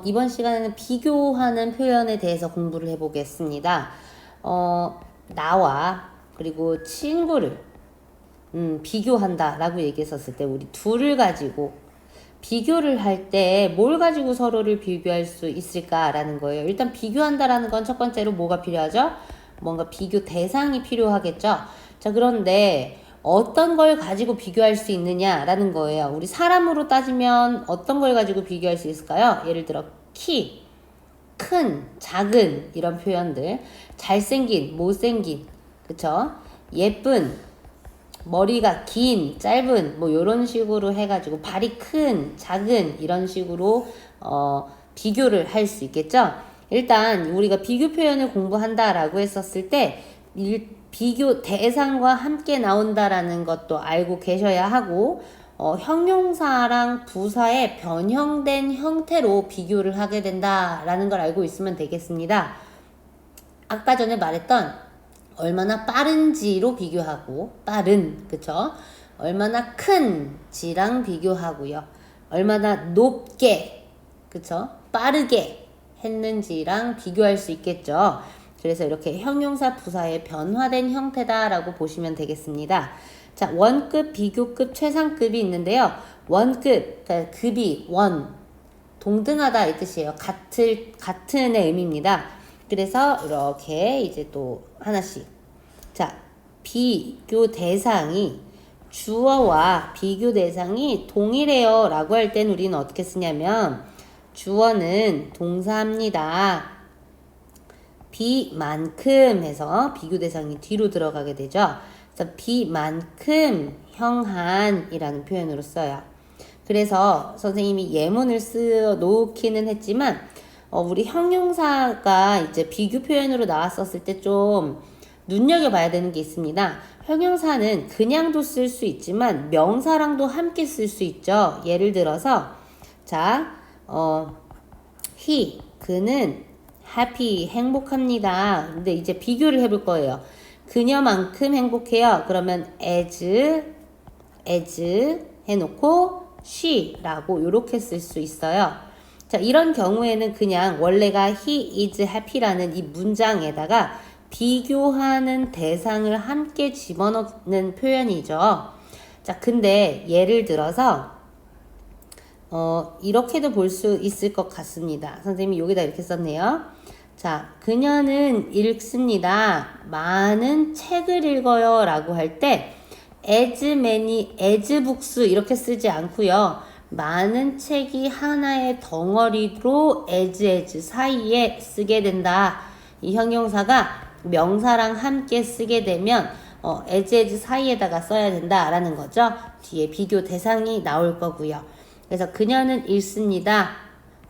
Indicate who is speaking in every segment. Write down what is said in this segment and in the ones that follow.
Speaker 1: 이번 시간에는 비교하는 표현에 대해서 공부를 해보겠습니다. 나와 그리고 친구를 비교한다 라고 얘기했었을 때 우리 둘을 가지고 비교를 할 때 뭘 가지고 서로를 비교할 수 있을까라는 거예요. 일단 비교한다라는 건 첫 번째로 뭐가 필요하죠? 뭔가 비교 대상이 필요하겠죠? 자, 그런데 어떤 걸 가지고 비교할 수 있느냐라는 거예요. 우리 사람으로 따지면 어떤 걸 가지고 비교할 수 있을까요? 예를 들어 키, 큰, 작은 이런 표현들, 잘생긴, 못생긴, 그쵸? 예쁜, 머리가 긴, 짧은 뭐 이런 식으로 해가지고 발이 큰, 작은 이런 식으로 비교를 할 수 있겠죠. 일단 우리가 비교 표현을 공부한다라고 했었을 때 비교 대상과 함께 나온다라는 것도 알고 계셔야 하고 형용사랑 부사의 변형된 형태로 비교를 하게 된다라는 걸 알고 있으면 되겠습니다. 아까 전에 말했던 얼마나 빠른지로 비교하고 빠른 그쵸? 얼마나 큰지랑 비교하고요. 얼마나 높게 그쵸? 빠르게 했는지랑 비교할 수 있겠죠. 그래서 이렇게 형용사 부사의 변화된 형태다라고 보시면 되겠습니다. 자, 원급, 비교급, 최상급이 있는데요. 원급, 그러니까 급이 원, 동등하다 이 뜻이에요. 같은의 의미입니다. 그래서 이렇게 이제 또 하나씩. 자, 비교 대상이 주어와 비교 대상이 동일해요 라고 할 땐 우리는 어떻게 쓰냐면 주어는 동사입니다. 비만큼 해서 비교 대상이 뒤로 들어가게 되죠. 그래서 비만큼 형한이라는 표현으로 써요. 그래서 선생님이 예문을 쓰어 놓기는 했지만 우리 형용사가 이제 비교 표현으로 나왔었을 때 좀 눈여겨봐야 되는 게 있습니다. 형용사는 그냥도 쓸 수 있지만 명사랑도 함께 쓸 수 있죠. 예를 들어서 자, 그는 happy, 행복합니다. 근데 이제 비교를 해볼 거예요. 그녀만큼 행복해요. 그러면 as 해놓고 she라고 이렇게 쓸 수 있어요. 자, 이런 경우에는 그냥 원래가 he is happy라는 이 문장에다가 비교하는 대상을 함께 집어넣는 표현이죠. 자, 근데 예를 들어서 이렇게도 볼 수 있을 것 같습니다. 선생님이 여기다 이렇게 썼네요. 자, 그녀는 읽습니다. 많은 책을 읽어요 라고 할 때 as many, as books 이렇게 쓰지 않고요. 많은 책이 하나의 덩어리로 as 사이에 쓰게 된다. 이 형용사가 명사랑 함께 쓰게 되면 as 사이에다가 써야 된다라는 거죠. 뒤에 비교 대상이 나올 거고요. 그래서 그녀는 읽습니다.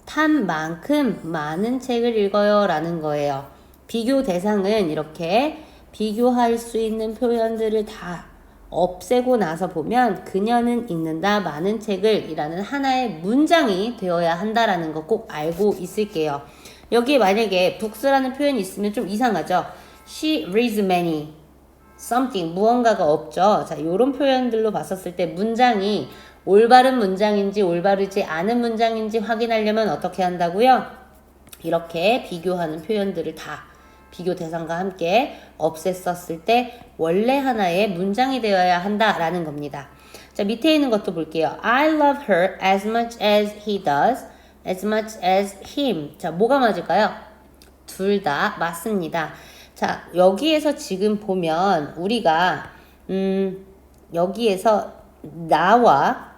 Speaker 1: 탄 만큼 많은 책을 읽어요 라는 거예요. 비교 대상은 이렇게 비교할 수 있는 표현들을 다 없애고 나서 보면 그녀는 읽는다 많은 책을 이라는 하나의 문장이 되어야 한다라는 거 꼭 알고 있을게요. 여기에 만약에 books라는 표현이 있으면 좀 이상하죠. She reads many something 무언가가 없죠. 자, 요런 표현들로 봤었을 때 문장이 올바른 문장인지 올바르지 않은 문장인지 확인하려면 어떻게 한다고요? 이렇게 비교하는 표현들을 다 비교 대상과 함께 없앴었을 때 원래 하나의 문장이 되어야 한다라는 겁니다. 자, 밑에 있는 것도 볼게요. I love her as much as he does, as much as him. 자, 뭐가 맞을까요? 둘 다 맞습니다. 자, 여기에서 지금 보면 우리가 여기에서 나와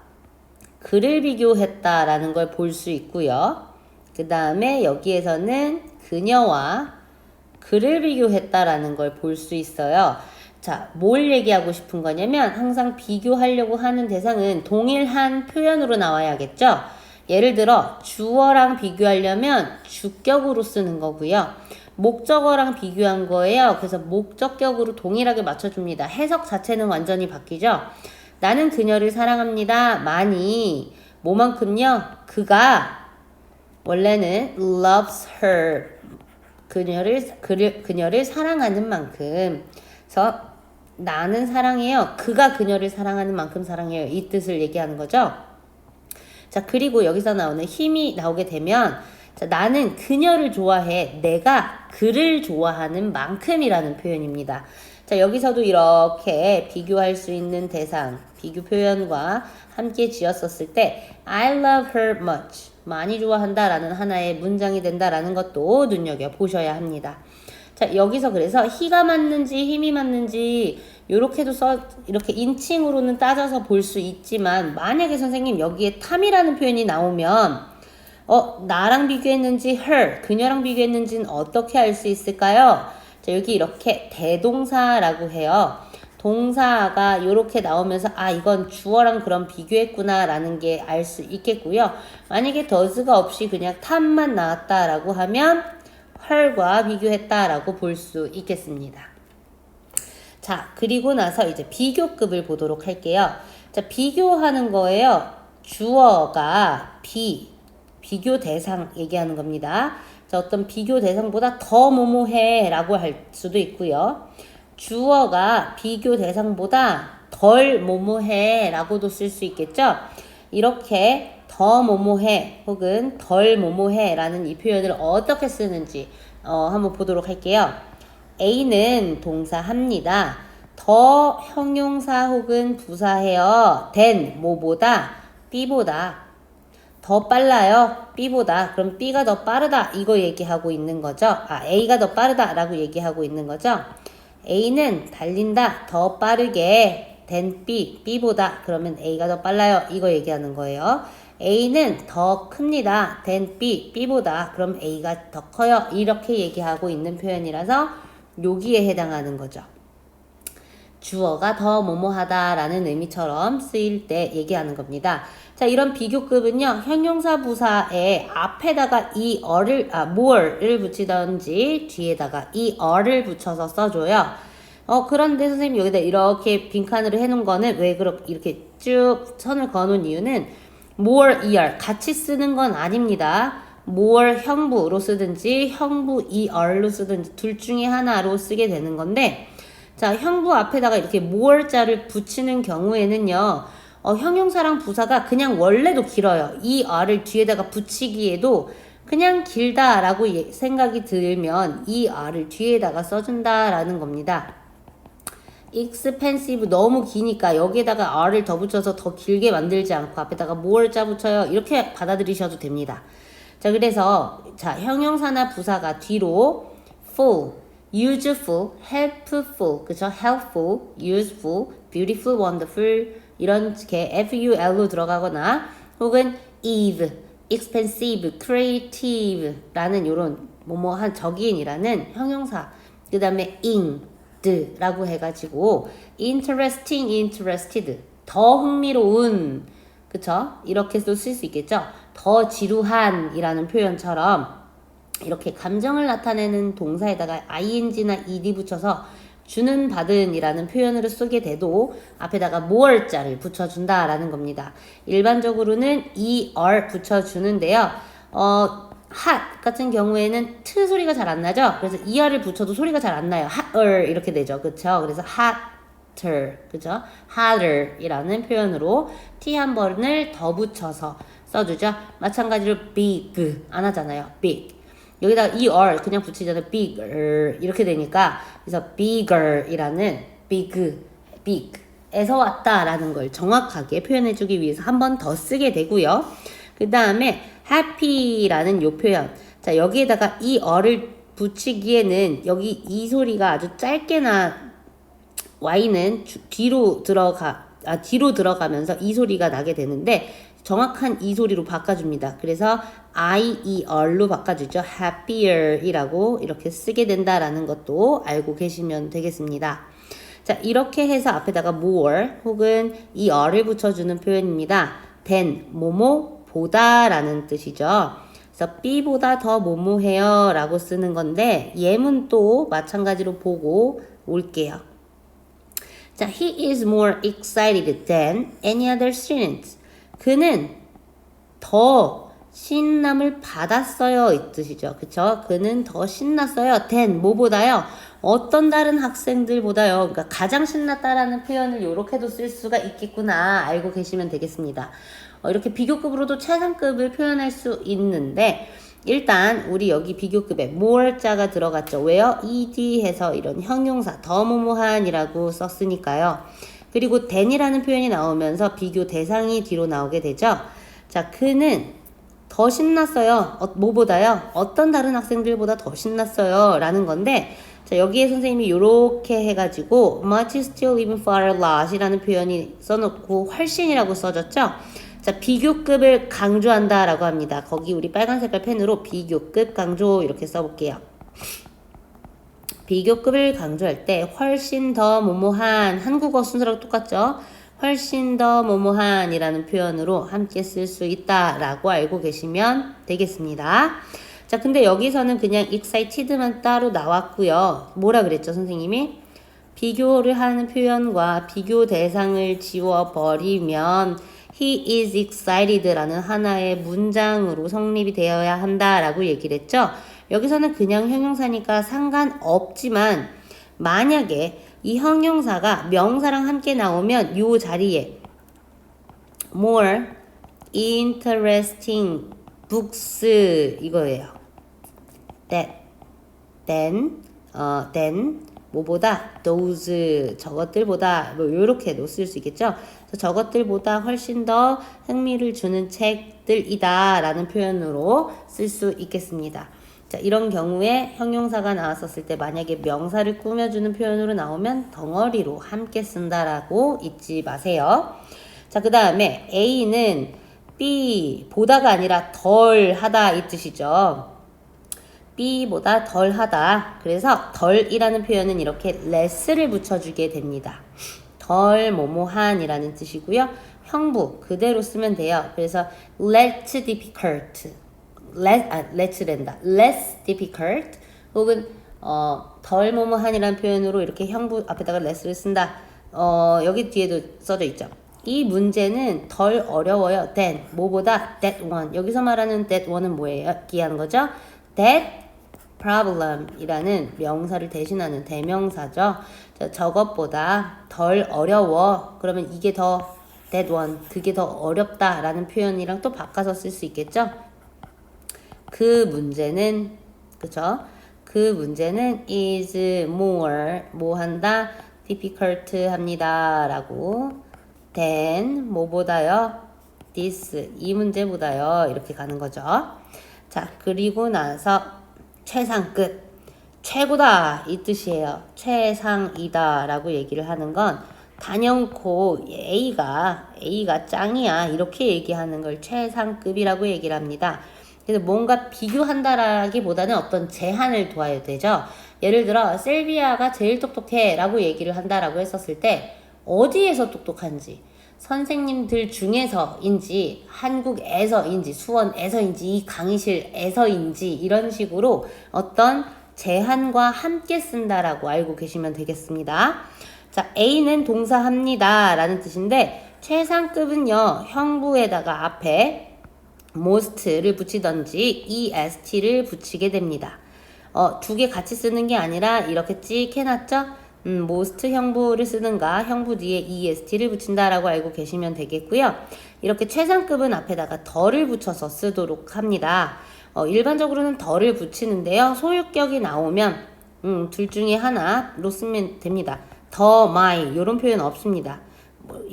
Speaker 1: 그를 비교했다라는 걸 볼 수 있고요. 그 다음에 여기에서는 그녀와 그를 비교했다라는 걸 볼 수 있어요. 자, 뭘 얘기하고 싶은 거냐면 항상 비교하려고 하는 대상은 동일한 표현으로 나와야겠죠. 예를 들어 주어랑 비교하려면 주격으로 쓰는 거고요. 목적어랑 비교한 거예요. 그래서 목적격으로 동일하게 맞춰줍니다. 해석 자체는 완전히 바뀌죠. 나는 그녀를 사랑합니다. 많이 뭐만큼요? 그가 원래는 loves her 그녀를 사랑하는 만큼. 그래서 나는 사랑해요. 그가 그녀를 사랑하는 만큼 사랑해요. 이 뜻을 얘기하는 거죠. 자, 그리고 여기서 나오는 힘이 나오게 되면 자, 나는 그녀를 좋아해. 내가 그를 좋아하는 만큼이라는 표현입니다. 자, 여기서도 이렇게 비교할 수 있는 대상, 비교 표현과 함께 지었었을 때 I love her much. 많이 좋아한다 라는 하나의 문장이 된다라는 것도 눈여겨보셔야 합니다. 자, 여기서 그래서 he가 맞는지 힘이 맞는지 요렇게도 이렇게 인칭으로는 따져서 볼 수 있지만 만약에 선생님 여기에 time이라는 표현이 나오면 나랑 비교했는지 her, 그녀랑 비교했는지는 어떻게 알 수 있을까요? 자, 여기 이렇게 대동사라고 해요. 동사가 이렇게 나오면서 이건 주어랑 그럼 비교했구나 라는 게 알 수 있겠고요. 만약에 does가 없이 그냥 time만 나왔다라고 하면 her과 비교했다라고 볼 수 있겠습니다. 자, 그리고 나서 이제 비교급을 보도록 할게요. 자, 비교하는 거예요. 주어가 비교 대상 얘기하는 겁니다. 자, 어떤 비교 대상보다 더 뭐뭐해 라고 할 수도 있고요. 주어가 비교 대상보다 덜 뭐뭐해 라고도 쓸 수 있겠죠. 이렇게 더 뭐뭐해 혹은 덜 뭐뭐해 라는 이 표현을 어떻게 쓰는지 한번 보도록 할게요. A는 동사 합니다. 더 형용사 혹은 부사해요. than 뭐보다 B보다 더 빨라요. B보다. 그럼 B가 더 빠르다. 이거 얘기하고 있는 거죠. A가 더 빠르다 라고 얘기하고 있는 거죠. A는 달린다. 더 빠르게 than B. B보다. 그러면 A가 더 빨라요. 이거 얘기하는 거예요. A는 더 큽니다. than B. B보다. 그럼 A가 더 커요. 이렇게 얘기하고 있는 표현이라서 여기에 해당하는 거죠. 주어가 더 뭐뭐하다 라는 의미처럼 쓰일 때 얘기하는 겁니다. 자, 이런 비교급은요, 형용사 부사에 앞에다가 more를 붙이던지 뒤에다가 er를 붙여서 써줘요. 그런데 선생님 여기다 이렇게 빈칸으로 해놓은 거는 왜 이렇게 쭉 선을 그어놓은 이유는 more, 같이 쓰는 건 아닙니다. more 형부로 쓰든지 형부 er로 쓰든지 둘 중에 하나로 쓰게 되는 건데 자, 형부 앞에다가 이렇게 more자를 붙이는 경우에는요, 형용사랑 부사가 그냥 원래도 길어요. er을 뒤에다가 붙이기에도 그냥 길다라고 생각이 들면 er을 뒤에다가 써준다라는 겁니다. expensive 너무 기니까 여기에다가 r을 더 붙여서 더 길게 만들지 않고 앞에다가 more자 붙여요. 이렇게 받아들이셔도 됩니다. 자, 그래서 자, 형용사나 부사가 뒤로 full, useful, helpful, 그쵸? helpful, useful, beautiful, wonderful 이렇게 ful로 들어가거나 혹은 eve, expensive, creative 라는 요런 뭐뭐한 적인이라는 형용사 그 다음에 라고 해가지고 interesting, interested 더 흥미로운 그쵸? 이렇게도 쓸 수 있겠죠? 더 지루한 이라는 표현처럼 이렇게 감정을 나타내는 동사에다가 ing나 ed 붙여서 주는 받은 이라는 표현으로 쓰게 돼도 앞에다가 more자를 붙여준다라는 겁니다. 일반적으로는 er 붙여주는데요. hot 같은 경우에는 트 소리가 잘 안 나죠? 그래서 er을 붙여도 소리가 잘 안 나요. hotter 이렇게 되죠. 그쵸? 그래서 hotter, 그죠? hotter 이라는 표현으로 t 한 번을 더 붙여서 써주죠. 마찬가지로 big 안 하잖아요. big. 여기다가 그냥 붙이잖아요. bigger 이렇게 되니까 그래서 bigger 이라는 big에서 왔다라는 걸 정확하게 표현해주기 위해서 한 번 더 쓰게 되고요. 그 다음에 happy라는 요 표현. 자, 여기에다가 를 붙이기에는 여기 이 소리가 아주 짧게나 y는 뒤로 들어가면서 이 소리가 나게 되는데 정확한 이 소리로 바꿔줍니다. 그래서 er로 바꿔주죠. happier 이라고 이렇게 쓰게 된다라는 것도 알고 계시면 되겠습니다. 자, 이렇게 해서 앞에다가 more 혹은 er를 붙여주는 표현입니다. than, 뭐뭐, 보다 라는 뜻이죠. 그래서 B보다 더 뭐뭐해요 라고 쓰는 건데 예문도 마찬가지로 보고 올게요. 자, he is more excited than any other student. 그는 더 신남을 받았어요 이 뜻이죠. 그쵸? 그는 더 신났어요. than 뭐보다요? 어떤 다른 학생들보다요. 그러니까 가장 신났다라는 표현을 이렇게도 쓸 수가 있겠구나 알고 계시면 되겠습니다. 이렇게 비교급으로도 최상급을 표현할 수 있는데 일단 우리 여기 비교급에 more자가 들어갔죠. 왜요? ed 해서 이런 형용사 더 뭐뭐한이라고 썼으니까요. 그리고 than이라는 표현이 나오면서 비교 대상이 뒤로 나오게 되죠. 자, 그는 더 신났어요. 뭐보다요? 어떤 다른 학생들보다 더 신났어요. 라는 건데 자, 여기에 선생님이 요렇게 해가지고 much still even far a lot 이라는 표현이 써놓고 훨씬이라고 써졌죠. 자, 비교급을 강조한다 라고 합니다. 거기 우리 빨간 색깔 펜으로 비교급 강조 이렇게 써볼게요. 비교급을 강조할 때 훨씬 더 뭐뭐한 한국어 순서랑 똑같죠? 훨씬 더 뭐뭐한 이라는 표현으로 함께 쓸 수 있다 라고 알고 계시면 되겠습니다. 자, 근데 여기서는 그냥 excited만 따로 나왔고요. 뭐라 그랬죠, 선생님이? 비교를 하는 표현과 비교 대상을 지워버리면 he is excited 라는 하나의 문장으로 성립이 되어야 한다 라고 얘기를 했죠. 여기서는 그냥 형용사니까 상관없지만 만약에 이 형용사가 명사랑 함께 나오면 요 자리에 more interesting books 이거예요. than 뭐보다 those 저것들보다 뭐 요렇게도 쓸 수 있겠죠. 그래서 저것들보다 훨씬 더 흥미를 주는 책들이다 라는 표현으로 쓸 수 있겠습니다. 자, 이런 경우에 형용사가 나왔었을 때 만약에 명사를 꾸며주는 표현으로 나오면 덩어리로 함께 쓴다라고 잊지 마세요. 자, 그 다음에 A는 B 보다가 아니라 덜 하다 이 뜻이죠. B보다 덜 하다. 그래서 덜이라는 표현은 이렇게 less를 붙여주게 됩니다. 덜 뭐뭐한 이라는 뜻이고요. 형부 그대로 쓰면 돼요. 그래서 less difficult less difficult 혹은 덜 뭐뭐한이라는 표현으로 이렇게 형부 앞에다가 less를 쓴다. 여기 뒤에도 써져 있죠. 이 문제는 덜 어려워요. than 뭐보다 that one. 여기서 말하는 that one은 뭐예요? 얘기하는 거죠? that problem 이라는 명사를 대신하는 대명사죠. 저것보다 덜 어려워. 그러면 이게 더 that one 그게 더 어렵다 라는 표현이랑 또 바꿔서 쓸 수 있겠죠. 그 문제는 그쵸? 그 문제는 is more 뭐 한다? difficult 합니다 라고 than 뭐보다요? this 이 문제보다요 이렇게 가는 거죠. 자, 그리고 나서 최상급 최고다 이 뜻이에요. 최상이다 라고 얘기를 하는 건 단연코 A가 짱이야 이렇게 얘기하는 걸 최상급이라고 얘기를 합니다. 그래서 뭔가 비교한다라기보다는 어떤 제한을 둬야 되죠. 예를 들어 셀비아가 제일 똑똑해 라고 얘기를 한다라고 했었을 때 어디에서 똑똑한지 선생님들 중에서인지 한국에서인지 수원에서인지 이 강의실에서인지 이런 식으로 어떤 제한과 함께 쓴다라고 알고 계시면 되겠습니다. 자, A는 동사합니다 라는 뜻인데 최상급은요 형부에다가 앞에 most를 붙이던지 est를 붙이게 됩니다. 두 개 같이 쓰는 게 아니라 이렇게 찍 해놨죠? most 형부를 쓰든가 형부 뒤에 est를 붙인다라고 알고 계시면 되겠고요. 이렇게 최상급은 앞에다가 더를 붙여서 쓰도록 합니다. 일반적으로는 더를 붙이는데요. 소유격이 나오면 둘 중에 하나로 쓰면 됩니다. 더 my 이런 표현 없습니다.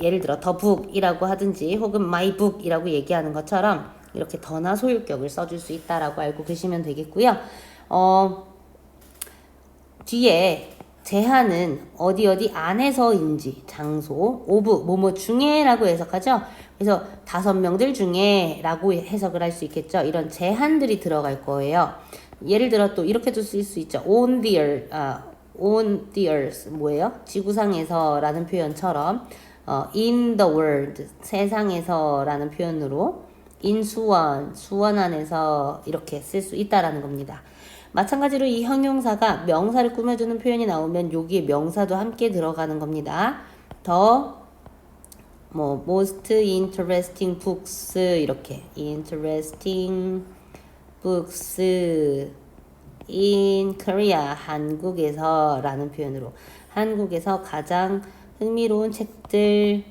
Speaker 1: 예를 들어 더 book이라고 하든지 혹은 my book이라고 얘기하는 것처럼 이렇게 더나 소유격을 써줄 수 있다라고 알고 계시면 되겠고요. 뒤에 제한은 어디 안에서인지 장소, 오브 뭐뭐 중에라고 해석하죠. 그래서 5명들 중에라고 해석을 할 수 있겠죠. 이런 제한들이 들어갈 거예요. 예를 들어 또 이렇게도 쓸 수 있죠. on the earth 뭐예요? 지구상에서라는 표현처럼 in the world 세상에서라는 표현으로 in 수원 안에서 이렇게 쓸 수 있다라는 겁니다. 마찬가지로 이 형용사가 명사를 꾸며주는 표현이 나오면 여기에 명사도 함께 들어가는 겁니다. 더 most interesting books 이렇게 interesting books in Korea 한국에서 라는 표현으로 한국에서 가장 흥미로운 책들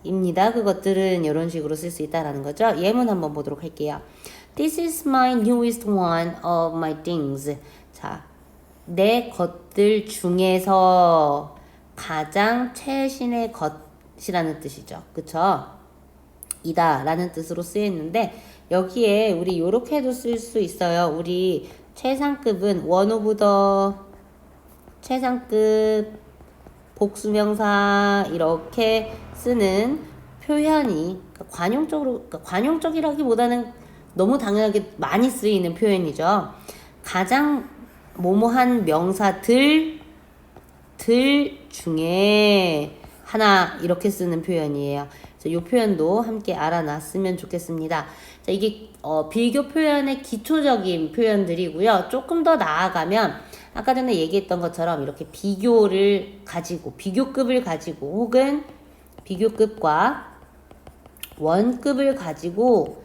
Speaker 1: 입니다. 그것들은 이런 식으로 쓸 수 있다라는 거죠. 예문 한번 보도록 할게요. This is my newest one of my things. 자, 내 것들 중에서 가장 최신의 것이라는 뜻이죠. 그쵸? 이다 라는 뜻으로 쓰였는데 여기에 우리 요렇게도 쓸 수 있어요. 우리 최상급은 one of the 최상급 복수명사 이렇게 쓰는 표현이 관용적이라기보다는 너무 당연하게 많이 쓰이는 표현이죠. 가장 뭐뭐한 명사들 중에 하나 이렇게 쓰는 표현이에요. 이 표현도 함께 알아놨으면 좋겠습니다. 자, 이게 비교 표현의 기초적인 표현들이고요. 조금 더 나아가면 아까 전에 얘기했던 것처럼 이렇게 비교를 가지고 비교급을 가지고 혹은 비교급과 원급을 가지고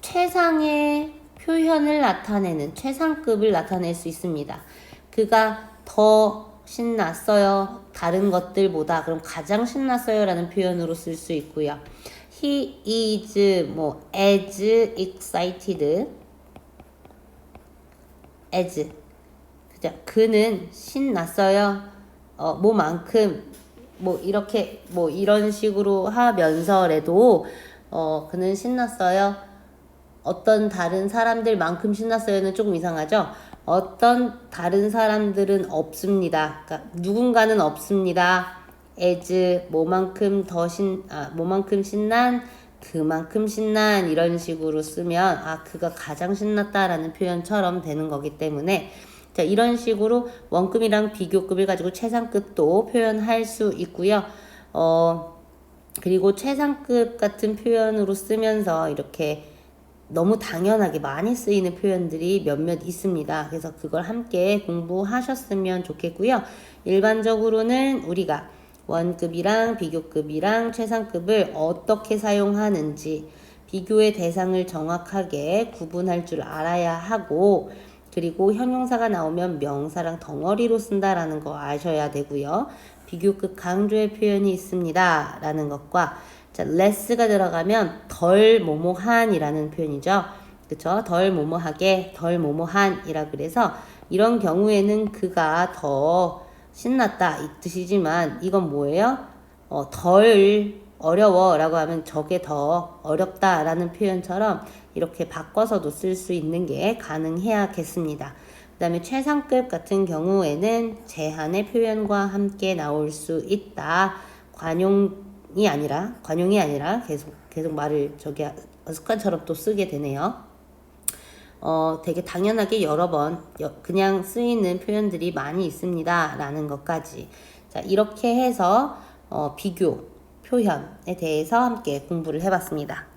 Speaker 1: 최상의 표현을 나타내는 최상급을 나타낼 수 있습니다. 그가 더 신났어요. 다른 것들보다. 그럼 가장 신났어요 라는 표현으로 쓸 수 있고요. He is as excited as. 그죠? 그는 신났어요. 뭐만큼 이렇게 이런 식으로 하면서라도 그는 신났어요. 어떤 다른 사람들만큼 신났어요는 조금 이상하죠? 어떤 다른 사람들은 없습니다. 그러니까 누군가는 없습니다. as 뭐만큼 신난 그만큼 신난 이런 식으로 쓰면 그가 가장 신났다라는 표현처럼 되는 거기 때문에 자, 이런 식으로 원급이랑 비교급을 가지고 최상급도 표현할 수 있고요. 그리고 최상급 같은 표현으로 쓰면서 이렇게 너무 당연하게 많이 쓰이는 표현들이 몇몇 있습니다. 그래서 그걸 함께 공부하셨으면 좋겠고요. 일반적으로는 우리가 원급이랑 비교급이랑 최상급을 어떻게 사용하는지 비교의 대상을 정확하게 구분할 줄 알아야 하고 그리고 형용사가 나오면 명사랑 덩어리로 쓴다라는 거 아셔야 되고요. 비교급 강조의 표현이 있습니다. 라는 것과 자, less가 들어가면 덜 뭐뭐한이라는 표현이죠. 그쵸? 덜 뭐뭐하게, 덜 뭐뭐한이라 그래서 이런 경우에는 그가 더 신났다 이 뜻이지만 이건 뭐예요? 덜 어려워 라고 하면 저게 더 어렵다 라는 표현처럼 이렇게 바꿔서도 쓸 수 있는 게 가능해야겠습니다. 그 다음에 최상급 같은 경우에는 제한의 표현과 함께 나올 수 있다. 관용이 아니라 계속 말을 습관처럼 또 쓰게 되네요. 되게 당연하게 여러 번 그냥 쓰이는 표현들이 많이 있습니다. 라는 것까지. 자, 이렇게 해서 비교 표현에 대해서 함께 공부를 해봤습니다.